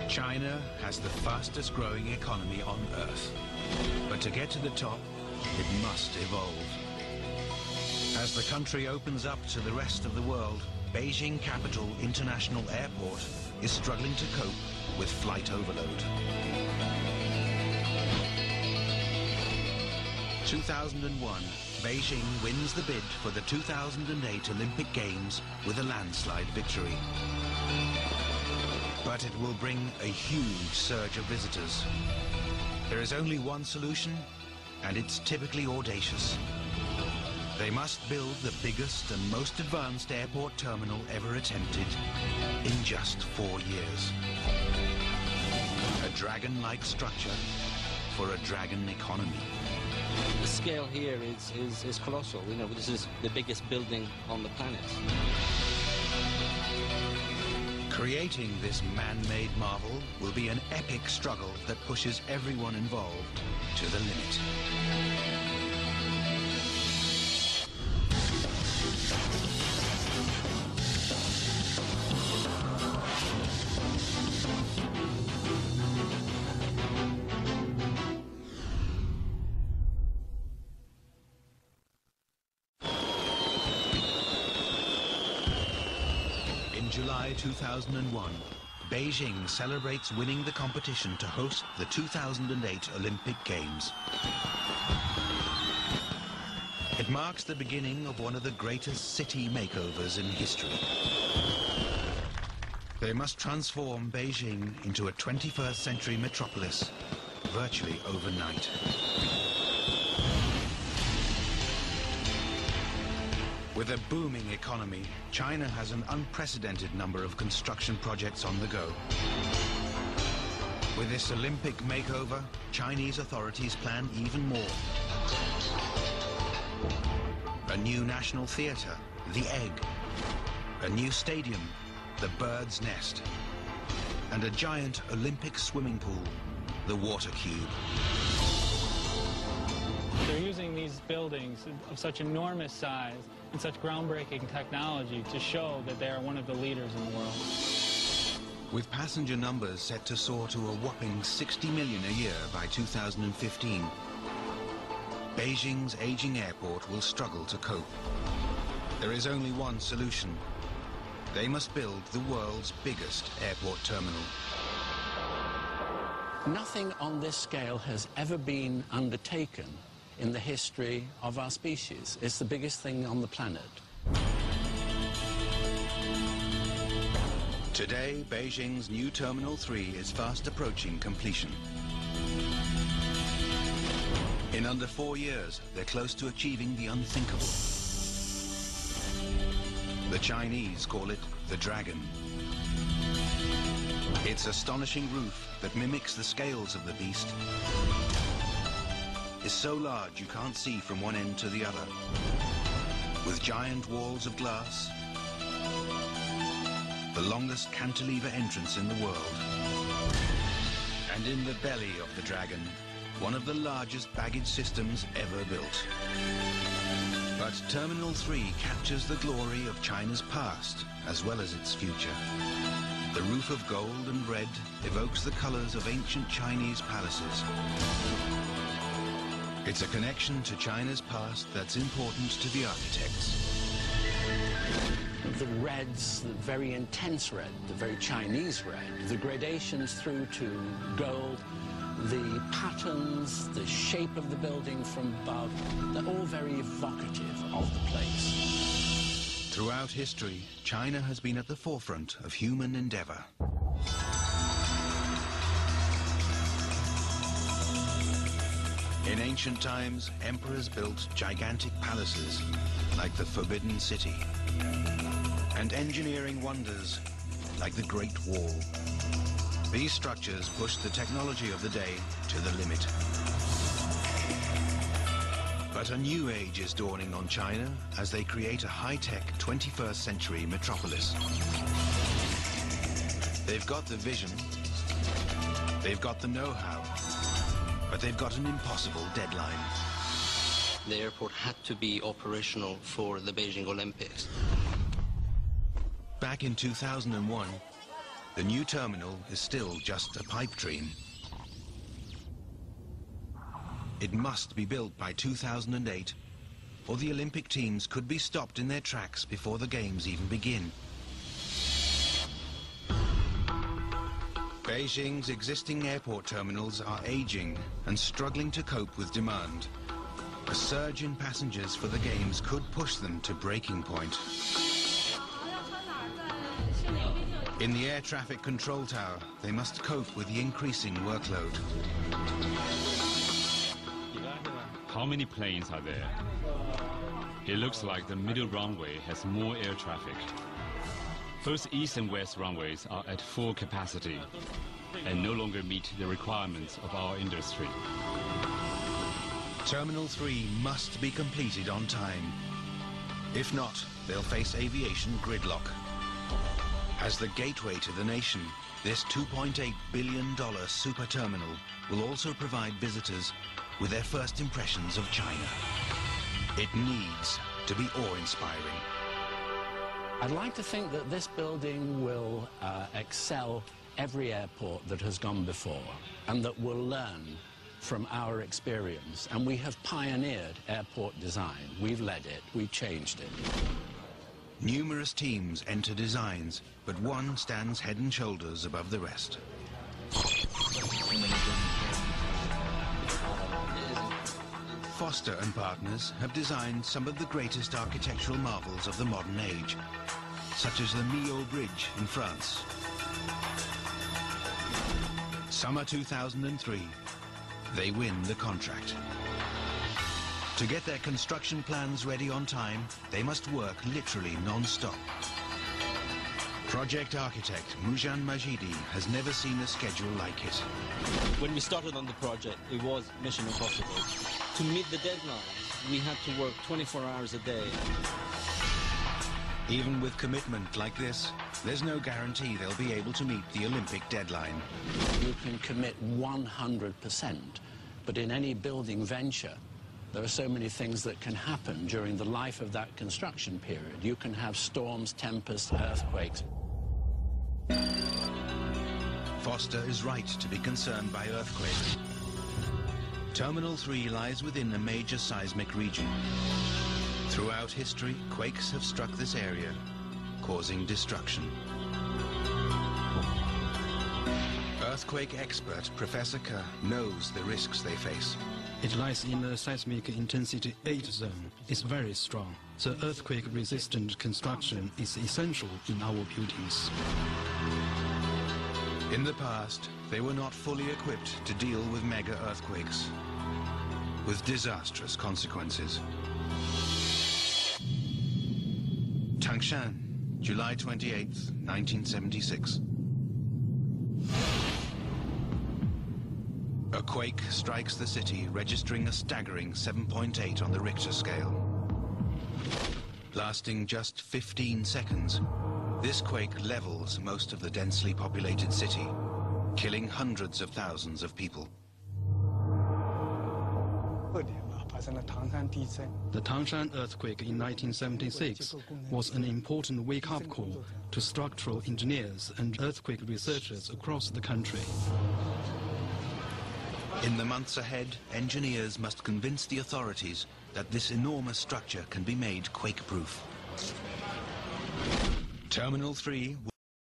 China has the fastest growing economy on Earth. But to get to the top, it must evolve. As the country opens up to the rest of the world, Beijing Capital International Airport is struggling to cope with flight overload. 2001, Beijing wins the bid for the 2008 Olympic Games with a landslide victory. But it will bring a huge surge of visitors. There is only one solution, and it's typically audacious. They must build the biggest and most advanced airport terminal ever attempted in just 4 years. A dragon-like structure for a dragon economy. The scale here is colossal. You know, this is the biggest building on the planet. Creating this man-made marvel will be an epic struggle that pushes everyone involved to the limit. In July 2001, Beijing celebrates winning the competition to host the 2008 Olympic Games. It marks the beginning of one of the greatest city makeovers in history. They must transform Beijing into a 21st century metropolis virtually overnight. With a booming economy, China has an unprecedented number of construction projects on the go. With this Olympic makeover, Chinese authorities plan even more. A new national theater, the Egg. A new stadium, the Bird's Nest. And a giant Olympic swimming pool, the Water Cube. They're using these buildings of such enormous size and such groundbreaking technology to show that they are one of the leaders in the world. With passenger numbers set to soar to a whopping 60 million a year by 2015, Beijing's aging airport will struggle to cope. There is only one solution. They must build the world's biggest airport terminal. Nothing on this scale has ever been undertaken in the history of our species. It's the biggest thing on the planet. Today, Beijing's new Terminal 3 is fast approaching completion. In under 4 years, they're close to achieving the unthinkable. The Chinese call it the Dragon. Its astonishing roof that mimics the scales of the beast is so large you can't see from one end to the other. With giant walls of glass, the longest cantilever entrance in the world. And in the belly of the Dragon, one of the largest baggage systems ever built. But Terminal 3 captures the glory of China's past as well as its future. The roof of gold and red evokes the colors of ancient Chinese palaces. It's a connection to China's past that's important to the architects. The reds, the very intense red, the very Chinese red, the gradations through to gold, the patterns, the shape of the building from above, they're all very evocative of the place. Throughout history, China has been at the forefront of human endeavor. In ancient times, emperors built gigantic palaces, like the Forbidden City, and engineering wonders, like the Great Wall. These structures pushed the technology of the day to the limit. But a new age is dawning on China as they create a high-tech 21st century metropolis. They've got the vision, they've got the know-how, but they've got an impossible deadline. The airport had to be operational for the Beijing Olympics. Back in 2001, the new terminal is still just a pipe dream. It must be built by 2008, or the Olympic teams could be stopped in their tracks before the games even begin. Beijing's existing airport terminals are aging and struggling to cope with demand. A surge in passengers for the games could push them to breaking point. In the air traffic control tower, they must cope with the increasing workload. How many planes are there? It looks like the middle runway has more air traffic. Both east and west runways are at full capacity and no longer meet the requirements of our industry. Terminal 3 must be completed on time. If not, they'll face aviation gridlock. As the gateway to the nation, this $2.8 billion super terminal will also provide visitors with their first impressions of China. It needs to be awe-inspiring. I'd like to think that this building will excel every airport that has gone before, and that will learn from our experience. And we have pioneered airport design. We've led it, we've changed it. Numerous teams enter designs, but one stands head and shoulders above the rest. Foster and partners have designed some of the greatest architectural marvels of the modern age, such as the Millau Bridge in France. Summer 2003, they win the contract. To get their construction plans ready on time, they must work literally non-stop. Project architect Mujan Majidi has never seen a schedule like it. When we started on the project, it was mission impossible. To meet the deadlines, we had to work 24 hours a day. Even with commitment like this, there's no guarantee they'll be able to meet the Olympic deadline. You can commit 100%, but in any building venture, there are so many things that can happen during the life of that construction period. You can have storms, tempests, earthquakes. Foster is right to be concerned by earthquakes. Terminal 3 lies within a major seismic region. Throughout history, quakes have struck this area, causing destruction. Earthquake expert Professor Kerr knows the risks they face. It lies in a seismic intensity 8 zone. It's very strong. So earthquake-resistant construction is essential in our buildings. In the past, they were not fully equipped to deal with mega earthquakes, with disastrous consequences. Tangshan, July 28, 1976. A quake strikes the city, registering a staggering 7.8 on the Richter scale. Lasting just 15 seconds, this quake levels most of the densely populated city, killing hundreds of thousands of people. The Tangshan earthquake in 1976 was an important wake-up call to structural engineers and earthquake researchers across the country. In the months ahead, engineers must convince the authorities that this enormous structure can be made quake-proof. Terminal 3